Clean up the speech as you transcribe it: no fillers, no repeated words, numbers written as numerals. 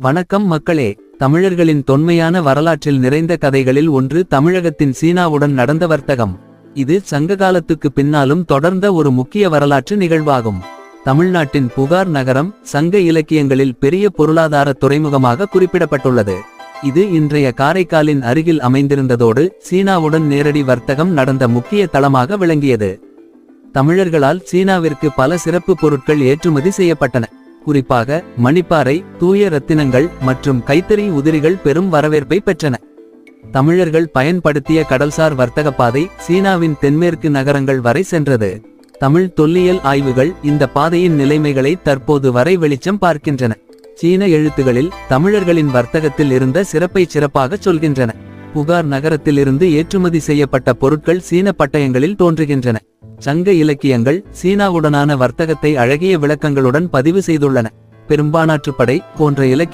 வணக்கம் மக்களே. தமிழர்களின் தொன்மையான வரலாற்றில் நிறைந்த கதைகளில் ஒன்று தமிழகத்தின் சீனாவுடன் நடந்த வர்த்தகம். இது சங்ககாலத்துக்கு பின்னாலும் தொடர்ந்த ஒரு முக்கிய வரலாற்று நிகழ்வாகும். தமிழ்நாட்டின் புகார் நகரம் சங்க இலக்கியங்களில் பெரிய பொருளாதார துறைமுகமாக குறிப்பிடப்பட்டுள்ளது. இது இன்றைய காரைக்காலின் அருகில் அமைந்திருந்ததோடு சீனாவுடன் நேரடி வர்த்தகம் நடந்த முக்கிய தளமாக விளங்கியது. தமிழர்களால் சீனாவிற்கு பல சிறப்பு பொருட்கள் ஏற்றுமதி செய்யப்பட்டன. குறிப்பாக மணிப்பாறை, தூய ரத்தினங்கள் மற்றும் கைத்தறி உதிரிகள் பெரும் வரவேற்பை பெற்றன. தமிழர்கள் பயன்படுத்திய கடல்சார் வர்த்தக பாதை சீனாவின் தென்மேற்கு நகரங்கள் வரை சென்றது. தமிழ் தொல்லியல் ஆய்வுகள் இந்த பாதையின் நிலைமைகளை தற்போது வரை வெளிச்சம் பார்க்கின்றன. சீன எழுத்துகளில் தமிழர்களின் வர்த்தகத்தில் இருந்த சிறப்பை சிறப்பாக சொல்கின்றன. புகார் நகரத்திலிருந்து ஏற்றுமதி செய்யப்பட்ட பொருட்கள் சீன பட்டயங்களில் தோன்றுகின்றன. சங்க இலக்கியங்கள் சீனாவுடனான வர்த்தகத்தை அழகிய விளக்கங்களுடன் பதிவு செய்துள்ளன. பெரும்பானாற்றுப்படை போன்ற இலக்கிய